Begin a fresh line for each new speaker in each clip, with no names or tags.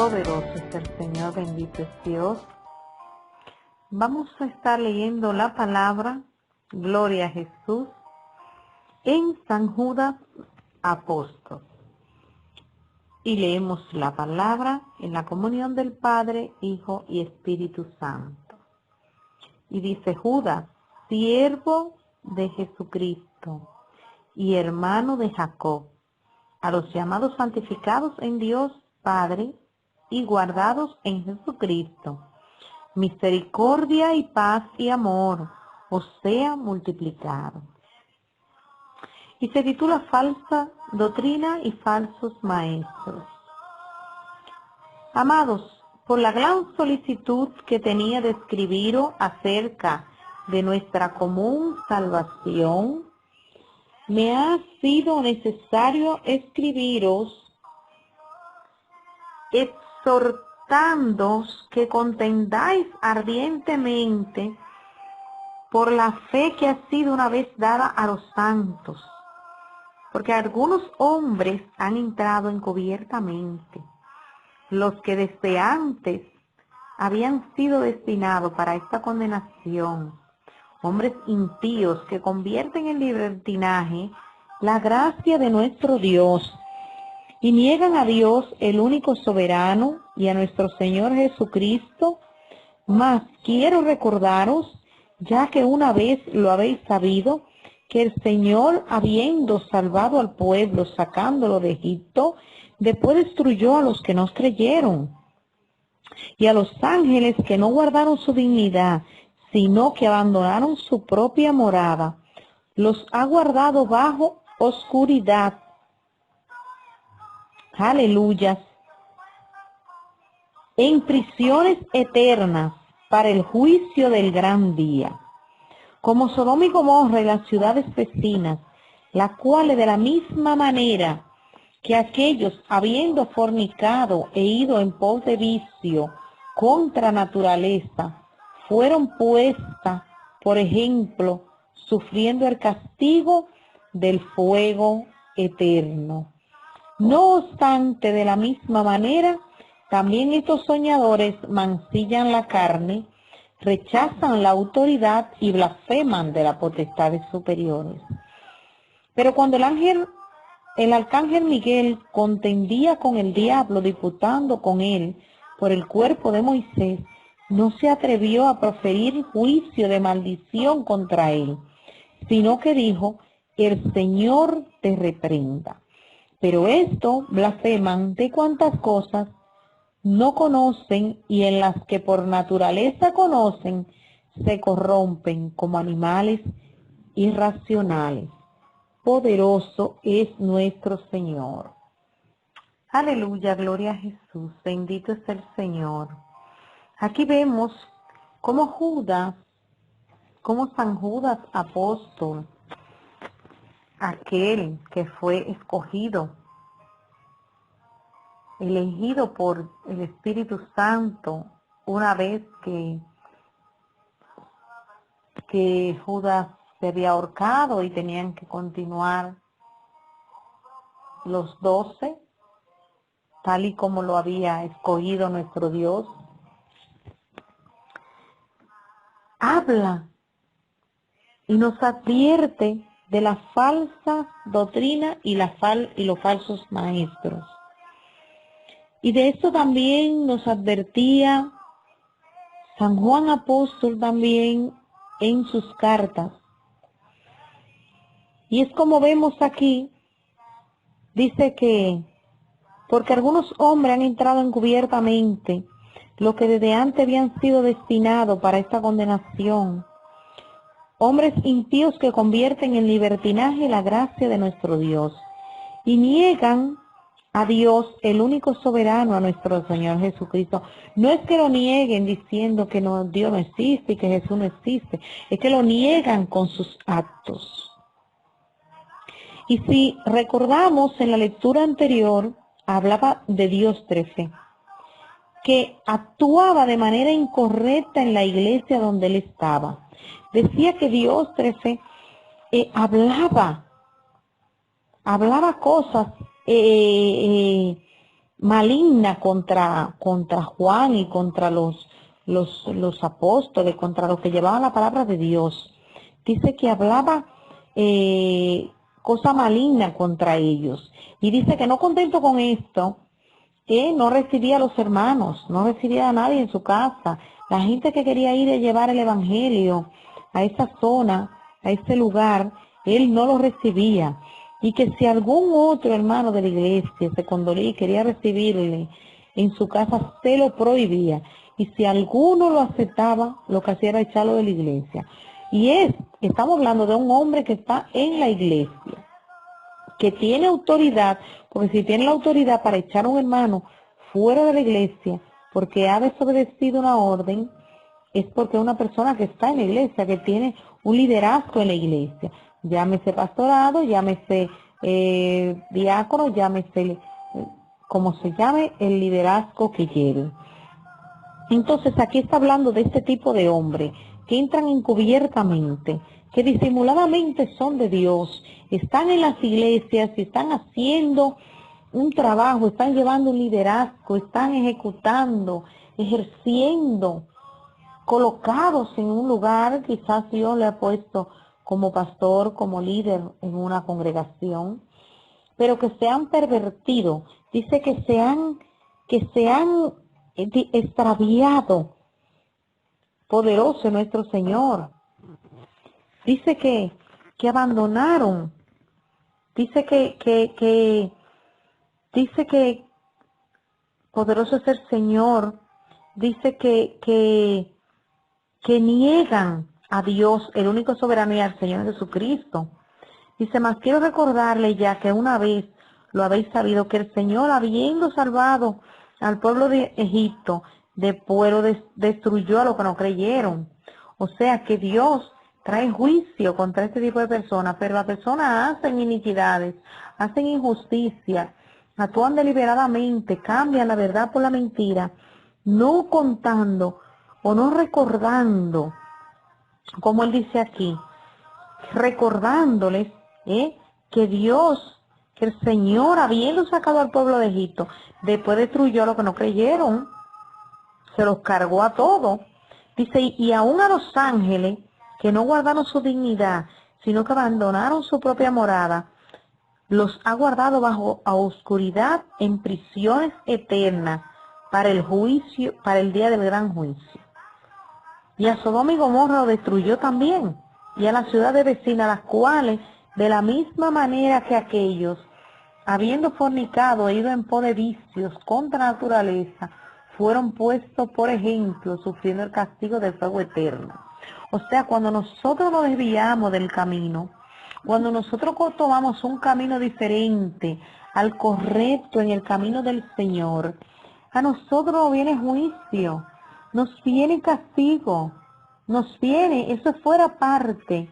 Poderoso es el Señor, bendito es Dios. Vamos a estar leyendo la palabra, Gloria a Jesús, en San Judas Apóstol. Y leemos la palabra en la comunión del Padre, Hijo y Espíritu Santo. Y dice: Judas, siervo de Jesucristo y hermano de Jacob, a los llamados santificados en Dios Padre y guardados en Jesucristo, misericordia y paz y amor os sea multiplicado. Y se titula Falsa doctrina y falsos maestros. Amados, por la gran solicitud que tenía de escribiros acerca de nuestra común salvación, me ha sido necesario escribiros exhortándoos que contendáis ardientemente por la fe que ha sido una vez dada a los santos, porque algunos hombres han entrado encubiertamente, los que desde antes habían sido destinados para esta condenación, hombres impíos que convierten en libertinaje la gracia de nuestro Dios y niegan a Dios, el único soberano, y a nuestro Señor Jesucristo. Mas quiero recordaros, ya que una vez lo habéis sabido, que el Señor, habiendo salvado al pueblo, sacándolo de Egipto, después destruyó a los que no creyeron, y a los ángeles que no guardaron su dignidad, sino que abandonaron su propia morada, los ha guardado bajo oscuridad. Aleluya. En prisiones eternas para el juicio del gran día, como Sodoma y Gomorra y las ciudades vecinas, las cuales de la misma manera que aquellos, habiendo fornicado e ido en pos de vicio contra naturaleza, fueron puestas, por ejemplo, sufriendo el castigo del fuego eterno. No obstante, de la misma manera, también estos soñadores mancillan la carne, rechazan la autoridad y blasfeman de las potestades superiores. Pero cuando el arcángel Miguel contendía con el diablo, disputando con él por el cuerpo de Moisés, no se atrevió a proferir juicio de maldición contra él, sino que dijo: el Señor te reprenda. Pero esto blasfeman de cuantas cosas no conocen, y en las que por naturaleza conocen, se corrompen como animales irracionales. Poderoso es nuestro Señor. Aleluya, gloria a Jesús, bendito es el Señor. Aquí vemos cómo San Judas apóstol, aquel que fue escogido, elegido por el Espíritu Santo, una vez que Judas se había ahorcado y tenían que continuar los 12, tal y como lo había escogido nuestro Dios, habla y nos advierte de la falsa doctrina y los falsos maestros. Y de esto también nos advertía San Juan Apóstol también en sus cartas. Y es como vemos aquí, dice que porque algunos hombres han entrado encubiertamente, los que desde antes habían sido destinados para esta condenación, hombres impíos que convierten en libertinaje la gracia de nuestro Dios y niegan a Dios, el único soberano, a nuestro Señor Jesucristo. No es que lo nieguen diciendo que no, Dios no existe y que Jesús no existe, es que lo niegan con sus actos. Y si recordamos en la lectura anterior, hablaba de Dios 13, que actuaba de manera incorrecta en la iglesia donde él estaba. Decía que Dios 13 hablaba cosas maligna contra Juan y contra los apóstoles, contra los que llevaban la palabra de Dios. Dice que hablaba cosa maligna contra ellos. Y dice que no contento con esto, que no recibía a los hermanos, no recibía a nadie en su casa. La gente que quería ir a llevar el evangelio a esa zona, a ese lugar, él no lo recibía. Y que si algún otro hermano de la iglesia se condolía y quería recibirle en su casa, se lo prohibía. Y si alguno lo aceptaba, lo que hacía era echarlo de la iglesia. Estamos hablando de un hombre que está en la iglesia, que tiene autoridad, porque si tiene la autoridad para echar a un hermano fuera de la iglesia, porque ha desobedecido una orden, es porque es una persona que está en la iglesia, que tiene un liderazgo en la iglesia. Llámese pastorado, llámese diácono, llámese como se llame el liderazgo que lleve. Entonces aquí está hablando de este tipo de hombres que entran encubiertamente, que disimuladamente son de Dios, están en las iglesias, están haciendo un trabajo, están llevando un liderazgo, están ejecutando, ejerciendo, colocados en un lugar, quizás Dios le ha puesto como pastor, como líder en una congregación, pero que se han pervertido, dice que se han extraviado. Poderoso nuestro Señor. Dice que abandonaron, dice dice que poderoso es el Señor, dice que niegan a Dios, el único soberano, y al Señor Jesucristo. Dice, más quiero recordarle ya que una vez lo habéis sabido, que el Señor, habiendo salvado al pueblo de Egipto, después lo destruyó a los que no creyeron. O sea que Dios trae juicio contra este tipo de personas, pero las personas hacen iniquidades, hacen injusticia, actúan deliberadamente, cambian la verdad por la mentira, no contando o no recordando, como él dice aquí, recordándoles que Dios, que el Señor, habiendo sacado al pueblo de Egipto, después destruyó a los que no creyeron, se los cargó a todos. Dice, y aún a los ángeles que no guardaron su dignidad, sino que abandonaron su propia morada, los ha guardado bajo a oscuridad en prisiones eternas para el juicio, para el día del gran juicio. Y a Sodoma y Gomorra lo destruyó también, y a las ciudades vecinas, las cuales, de la misma manera que aquellos, habiendo fornicado e ido en pos de vicios contra la naturaleza, fueron puestos por ejemplo, sufriendo el castigo del fuego eterno. O sea, cuando nosotros nos desviamos del camino, cuando nosotros tomamos un camino diferente al correcto en el camino del Señor, a nosotros nos viene juicio, nos viene castigo, nos viene, eso fuera parte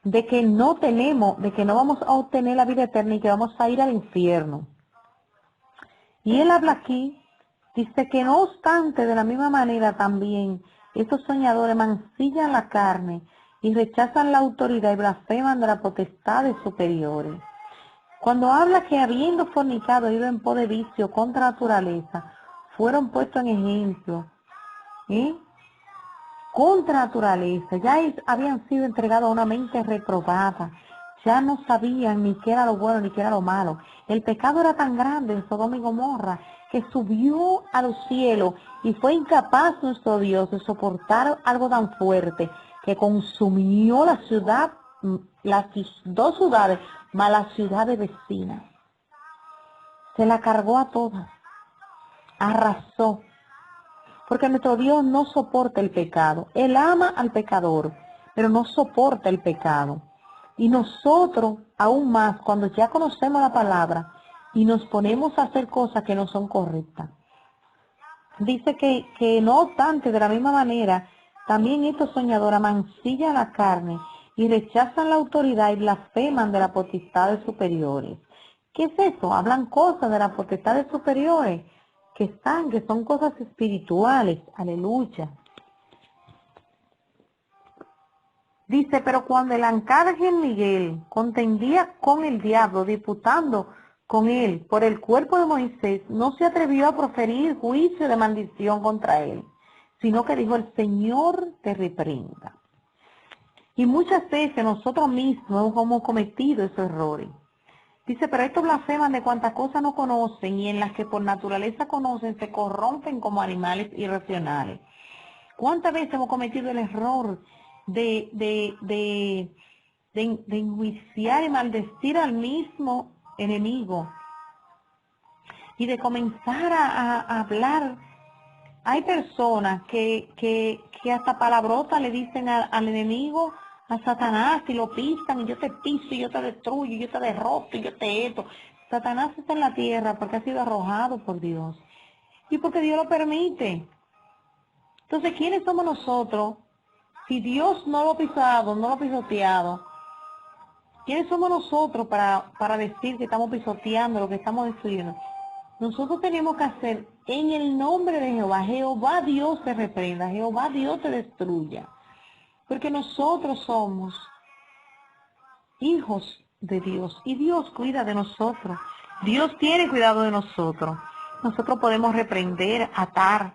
de que no tenemos, de que no vamos a obtener la vida eterna y que vamos a ir al infierno. Y él habla aquí, dice que no obstante, de la misma manera también, estos soñadores mancillan la carne y rechazan la autoridad y blasfeman de las potestades superiores. Cuando habla que habiendo fornicado, ido en pos de vicio contra la naturaleza, fueron puestos en ejemplo, contra naturaleza, ya habían sido entregados a una mente reprobada, ya no sabían ni qué era lo bueno ni qué era lo malo. El pecado era tan grande en Sodoma y Gomorra que subió a los cielos y fue incapaz nuestro Dios de soportar algo tan fuerte que consumió la ciudad, las dos ciudades, más las ciudades vecinas. Se la cargó a todas, arrasó. Porque nuestro Dios no soporta el pecado. Él ama al pecador, pero no soporta el pecado. Y nosotros, aún más, cuando ya conocemos la palabra y nos ponemos a hacer cosas que no son correctas. Dice que no obstante, de la misma manera, también estos soñadores mancillan la carne y rechazan la autoridad y blasfeman de las potestades superiores. ¿Qué es eso? Hablan cosas de las potestades superiores que son cosas espirituales, aleluya. Dice, pero cuando el arcángel Miguel contendía con el diablo, disputando con él por el cuerpo de Moisés, no se atrevió a proferir juicio de maldición contra él, sino que dijo, el Señor te reprenda. Y muchas veces nosotros mismos hemos cometido esos errores. Dice, pero estos blasfeman de cuantas cosas no conocen y en las que por naturaleza conocen se corrompen como animales irracionales. ¿Cuántas veces hemos cometido el error de enjuiciar y maldecir al mismo enemigo y de comenzar a hablar? Hay personas que hasta palabrotas le dicen al enemigo, a Satanás, y lo pisan, y yo te piso, y yo te destruyo, y yo te derroto, y yo te esto. Satanás está en la tierra porque ha sido arrojado por Dios y porque Dios lo permite. Entonces, ¿quiénes somos nosotros? Si Dios no lo ha pisado, no lo ha pisoteado, ¿quiénes somos nosotros para decir que estamos pisoteando lo que estamos destruyendo? Nosotros tenemos que hacer en el nombre de Jehová. Jehová Dios te reprenda, Jehová Dios te destruya. Porque nosotros somos hijos de Dios y Dios cuida de nosotros. Dios tiene cuidado de nosotros. Nosotros podemos reprender, atar,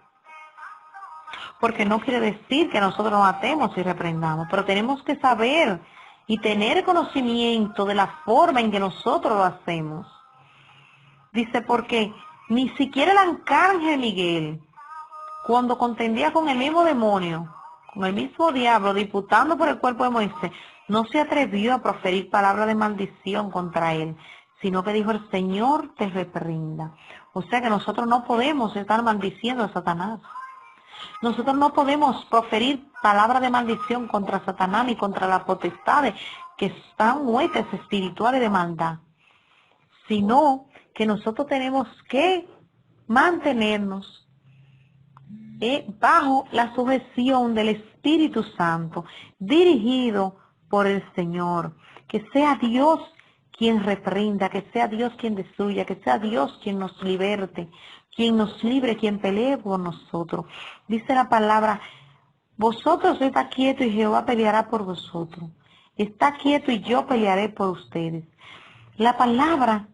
porque no quiere decir que nosotros nos atemos y reprendamos, pero tenemos que saber y tener conocimiento de la forma en que nosotros lo hacemos. Dice, porque ni siquiera el arcángel Miguel, cuando contendía con el mismo demonio, con el mismo diablo, disputando por el cuerpo de Moisés, no se atrevió a proferir palabras de maldición contra él, sino que dijo, el Señor te reprenda. O sea que nosotros no podemos estar maldiciendo a Satanás. Nosotros no podemos proferir palabras de maldición contra Satanás ni contra las potestades que están huestes espirituales de maldad, sino que nosotros tenemos que mantenernos bajo la sujeción del Espíritu Santo, dirigido por el Señor. Que sea Dios quien reprenda, que sea Dios quien destruya, que sea Dios quien nos liberte, quien nos libre, quien pelee por nosotros. Dice la palabra, vosotros está quieto y Jehová peleará por vosotros. Está quieto y yo pelearé por ustedes. La palabra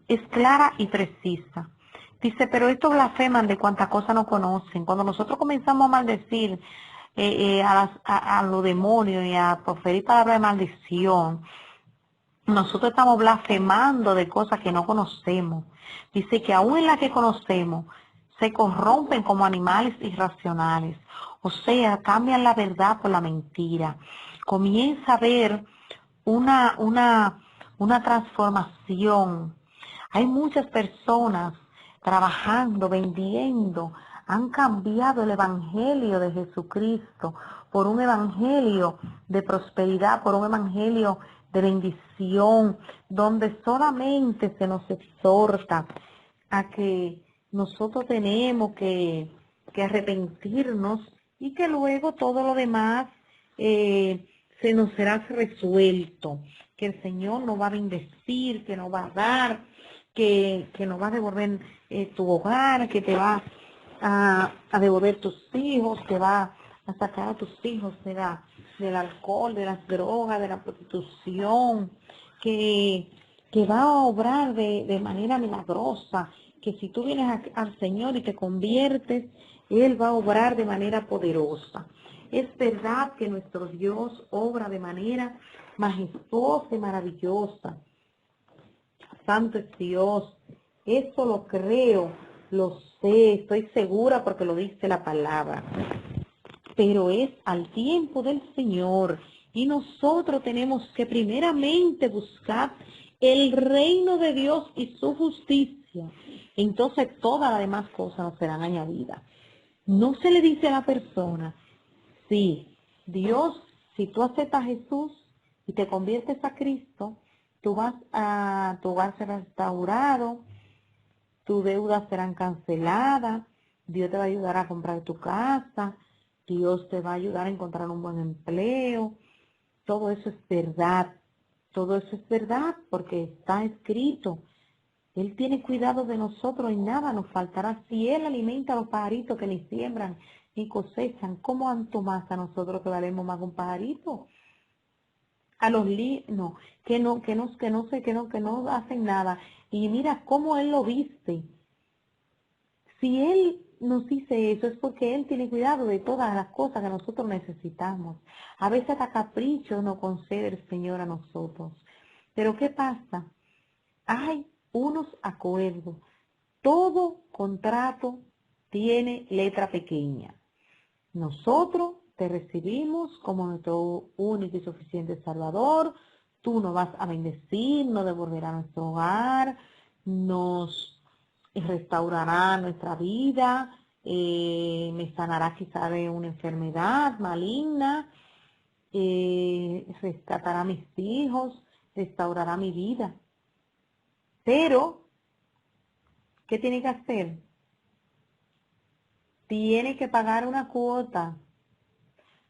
es clara y precisa. Dice, pero estos blasfeman de cuantas cosas no conocen. Cuando nosotros comenzamos a maldecir a los demonios y a proferir palabras de maldición, nosotros estamos blasfemando de cosas que no conocemos. Dice que aún en las que conocemos, se corrompen como animales irracionales. O sea, cambian la verdad por la mentira. Comienza a haber una transformación. Hay muchas personas trabajando, vendiendo, han cambiado el evangelio de Jesucristo por un evangelio de prosperidad, por un evangelio de bendición, donde solamente se nos exhorta a que nosotros tenemos que arrepentirnos y que luego todo lo demás se nos será resuelto, que el Señor nos va a bendecir, que nos va a dar, que nos va a devolver tu hogar, que te va a devolver tus hijos, que va a sacar a tus hijos del alcohol, de las drogas, de la prostitución, que va a obrar de manera milagrosa, que si tú vienes al Señor y te conviertes, Él va a obrar de manera poderosa. Es verdad que nuestro Dios obra de manera majestuosa y maravillosa. Santo es Dios. Eso lo creo, lo sé, estoy segura porque lo dice la palabra. Pero es al tiempo del Señor y nosotros tenemos que primeramente buscar el reino de Dios y su justicia. Entonces todas las demás cosas nos serán añadidas. No se le dice a la persona, sí, Dios, si tú aceptas a Jesús y te conviertes a Cristo, tu hogar será restaurado, tus deudas serán canceladas, Dios te va a ayudar a comprar tu casa, Dios te va a ayudar a encontrar un buen empleo. Todo eso es verdad, todo eso es verdad porque está escrito. Él tiene cuidado de nosotros y nada nos faltará. Si Él alimenta a los pajaritos que ni siembran ni cosechan, ¿cómo anto más a nosotros que valemos más que un pajarito? a los no, que no hacen nada. Y mira cómo él lo viste. Si él nos dice eso es porque él tiene cuidado de todas las cosas que nosotros necesitamos. A veces hasta capricho nos concede el Señor a nosotros. Pero ¿qué pasa? Hay unos acuerdos. Todo contrato tiene letra pequeña. Nosotros te recibimos como nuestro único y suficiente Salvador. Tú nos vas a bendecir, nos devolverá nuestro hogar, nos restaurará nuestra vida, me sanará quizá de una enfermedad maligna, rescatará a mis hijos, restaurará mi vida. Pero, ¿qué tiene que hacer? Tiene que pagar una cuota.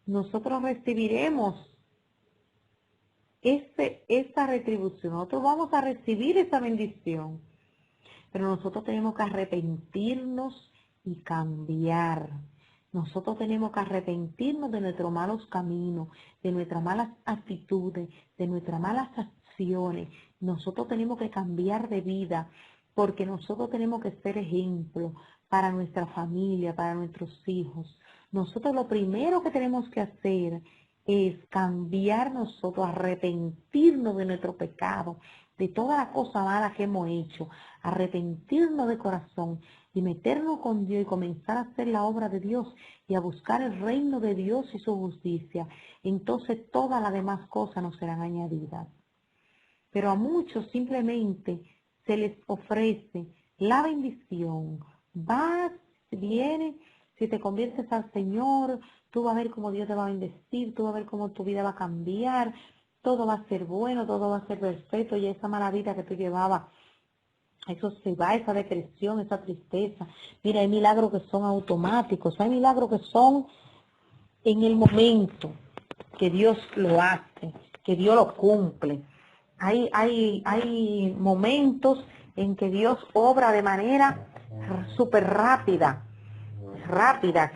Nosotros recibiremos esa retribución. Nosotros vamos a recibir esa bendición. Pero nosotros tenemos que arrepentirnos y cambiar. Nosotros tenemos que arrepentirnos de nuestros malos caminos, de nuestras malas actitudes, de nuestras malas acciones. Nosotros tenemos que cambiar de vida porque nosotros tenemos que ser ejemplo para nuestra familia, para nuestros hijos. Nosotros lo primero que tenemos que hacer es cambiar nosotros, arrepentirnos de nuestro pecado, de toda la cosa mala que hemos hecho, arrepentirnos de corazón y meternos con Dios y comenzar a hacer la obra de Dios y a buscar el reino de Dios y su justicia. Entonces todas las demás cosas nos serán añadidas. Pero a muchos simplemente se les ofrece la bendición. Vas, vienes, si te conviertes al Señor, tú vas a ver cómo Dios te va a bendecir, tú vas a ver cómo tu vida va a cambiar, todo va a ser bueno, todo va a ser perfecto, y esa mala vida que tú llevabas, eso se va, esa depresión, esa tristeza. Mira, hay milagros que son automáticos, hay milagros que son en el momento que Dios lo hace, que Dios lo cumple. Hay momentos en que Dios obra de manera súper rápida,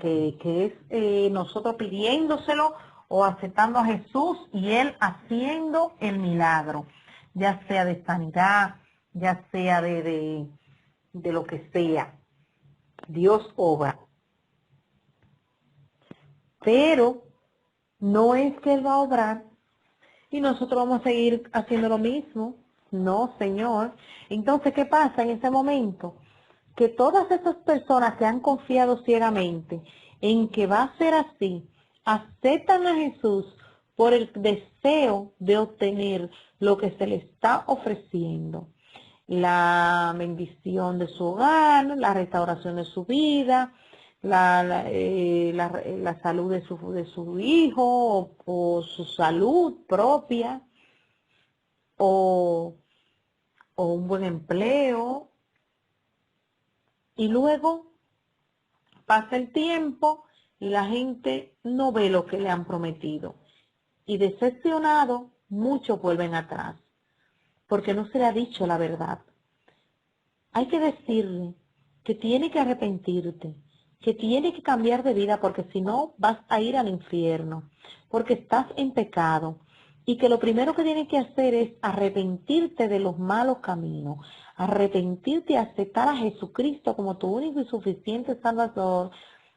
que es nosotros pidiéndoselo o aceptando a Jesús y Él haciendo el milagro, ya sea de sanidad, ya sea de lo que sea. Dios obra. Pero no es que Él va a obrar y nosotros vamos a seguir haciendo lo mismo. No, Señor. Entonces, ¿qué pasa en ese momento? Que todas esas personas que han confiado ciegamente en que va a ser así, aceptan a Jesús por el deseo de obtener lo que se le está ofreciendo. La bendición de su hogar, la restauración de su vida, la salud de su hijo o su salud propia o un buen empleo. Y luego pasa el tiempo y la gente no ve lo que le han prometido. Y decepcionado, muchos vuelven atrás, porque no se le ha dicho la verdad. Hay que decirle que tiene que arrepentirte, que tiene que cambiar de vida, porque si no vas a ir al infierno, porque estás en pecado. Y que lo primero que tienes que hacer es arrepentirte de los malos caminos, arrepentirte y aceptar a Jesucristo como tu único y suficiente Salvador,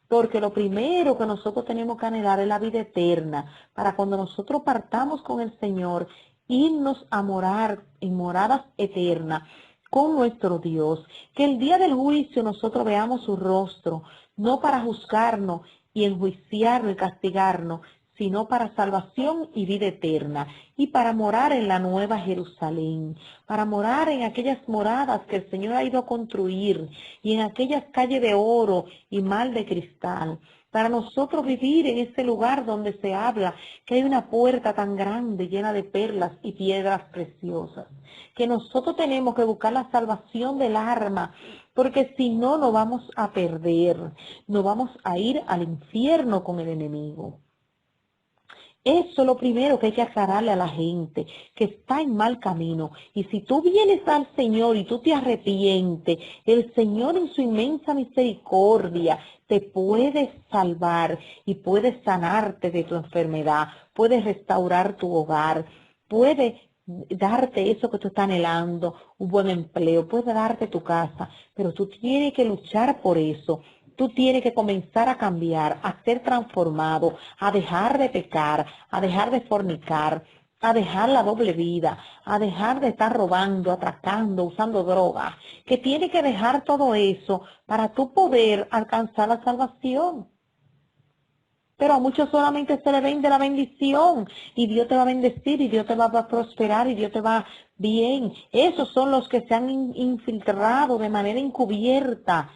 porque lo primero que nosotros tenemos que anhelar es la vida eterna, para cuando nosotros partamos con el Señor, irnos a morar en moradas eternas con nuestro Dios, que el día del juicio nosotros veamos su rostro, no para juzgarnos y enjuiciarnos y castigarnos, sino para salvación y vida eterna, y para morar en la nueva Jerusalén, para morar en aquellas moradas que el Señor ha ido a construir, y en aquellas calles de oro y mal de cristal, para nosotros vivir en ese lugar donde se habla que hay una puerta tan grande llena de perlas y piedras preciosas, que nosotros tenemos que buscar la salvación del alma, porque si no nos vamos a perder, nos vamos a ir al infierno con el enemigo. Eso es lo primero que hay que aclararle a la gente, que está en mal camino. Y si tú vienes al Señor y tú te arrepientes, el Señor en su inmensa misericordia te puede salvar y puede sanarte de tu enfermedad, puede restaurar tu hogar, puede darte eso que tú estás anhelando, un buen empleo, puede darte tu casa, pero tú tienes que luchar por eso. Tú tienes que comenzar a cambiar, a ser transformado, a dejar de pecar, a dejar de fornicar, a dejar la doble vida, a dejar de estar robando, atracando, usando drogas, que tienes que dejar todo eso para tú poder alcanzar la salvación. Pero a muchos solamente se le vende la bendición y Dios te va a bendecir y Dios te va a prosperar y Dios te va bien. Esos son los que se han infiltrado de manera encubierta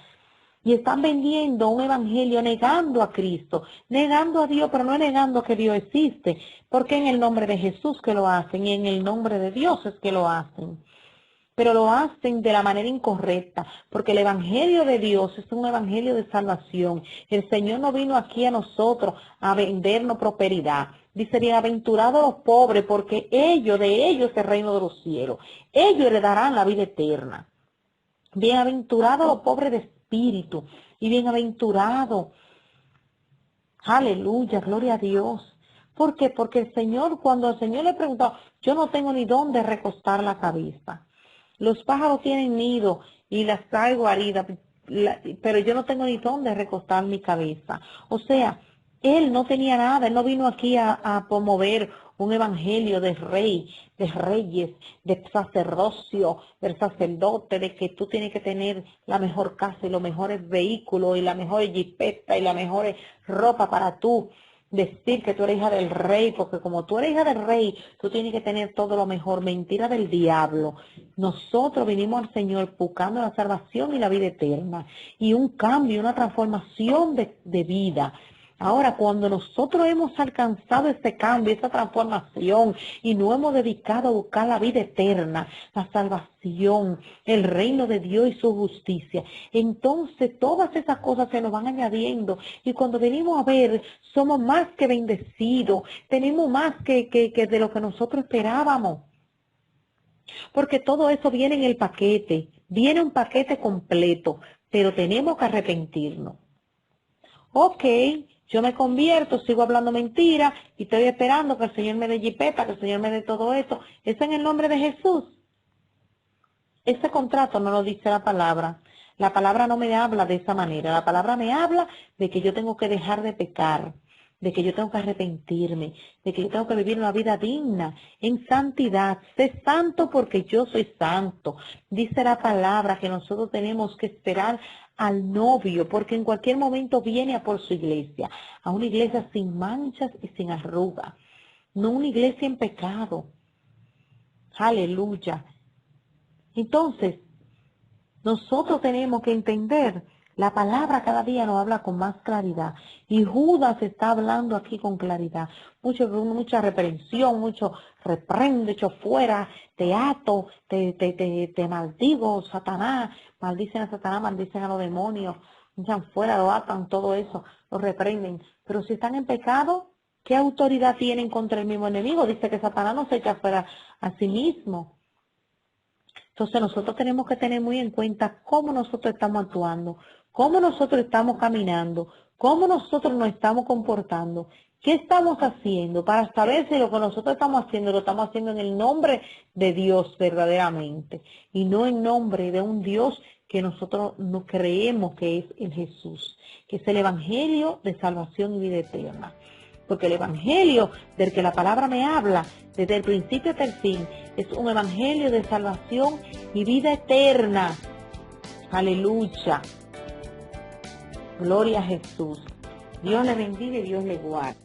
y están vendiendo un evangelio negando a Cristo, negando a Dios, pero no negando que Dios existe, porque en el nombre de Jesús que lo hacen y en el nombre de Dios es que lo hacen. Pero lo hacen de la manera incorrecta, porque el evangelio de Dios es un evangelio de salvación. El Señor no vino aquí a nosotros a vendernos prosperidad. Dice, bienaventurados los pobres, porque de ellos es el reino de los cielos. Ellos heredarán la vida eterna. Bienaventurados los pobres de espíritu y bienaventurados. Aleluya, gloria a Dios. ¿Por qué? Porque el Señor, cuando el Señor le preguntó, yo no tengo ni dónde recostar la cabeza. Los pájaros tienen nido y las trae guarida, pero yo no tengo ni dónde recostar mi cabeza. O sea, él no tenía nada, él no vino aquí a promover un evangelio de rey, de reyes, de sacerdocio, del sacerdote, de que tú tienes que tener la mejor casa y los mejores vehículos y la mejor jipeta y la mejor ropa para tú decir que tú eres hija del rey, porque como tú eres hija del rey, tú tienes que tener todo lo mejor. Mentira del diablo. Nosotros vinimos al Señor buscando la salvación y la vida eterna, y un cambio, una transformación de vida. Ahora, cuando nosotros hemos alcanzado ese cambio, esa transformación, y nos hemos dedicado a buscar la vida eterna, la salvación, el reino de Dios y su justicia, entonces todas esas cosas se nos van añadiendo, y cuando venimos a ver, somos más que bendecidos, tenemos más que de lo que nosotros esperábamos, porque todo eso viene en el paquete, viene un paquete completo, pero tenemos que arrepentirnos. Ok, yo me convierto, sigo hablando mentiras y estoy esperando que el Señor me dé jipeta, que el Señor me dé todo esto. ¿Es en el nombre de Jesús? Ese contrato no lo dice la palabra. La palabra no me habla de esa manera. La palabra me habla de que yo tengo que dejar de pecar, de que yo tengo que arrepentirme, de que yo tengo que vivir una vida digna, en santidad. Sé santo porque yo soy santo. Dice la palabra que nosotros tenemos que esperar al novio, porque en cualquier momento viene a por su iglesia, a una iglesia sin manchas y sin arrugas, no una iglesia en pecado. Aleluya. Entonces, nosotros tenemos que entender, la palabra cada día nos habla con más claridad. Y Judas está hablando aquí con claridad. Mucha reprensión, mucho reprende, echo fuera, te ato, te maldigo, Satanás. Maldicen a Satanás, maldicen a los demonios. Echan fuera, lo atan, todo eso, lo reprenden. Pero si están en pecado, ¿qué autoridad tienen contra el mismo enemigo? Dice que Satanás no se echa fuera a sí mismo. Entonces nosotros tenemos que tener muy en cuenta cómo nosotros estamos actuando, cómo nosotros estamos caminando, cómo nosotros nos estamos comportando, qué estamos haciendo para saber si lo que nosotros estamos haciendo lo estamos haciendo en el nombre de Dios verdaderamente y no en nombre de un Dios que nosotros no creemos que es en Jesús, que es el evangelio de salvación y vida eterna. Porque el evangelio del que la palabra me habla, desde el principio hasta el fin, es un evangelio de salvación y vida eterna. Aleluya. Gloria a Jesús. Dios le bendiga y Dios le guarde.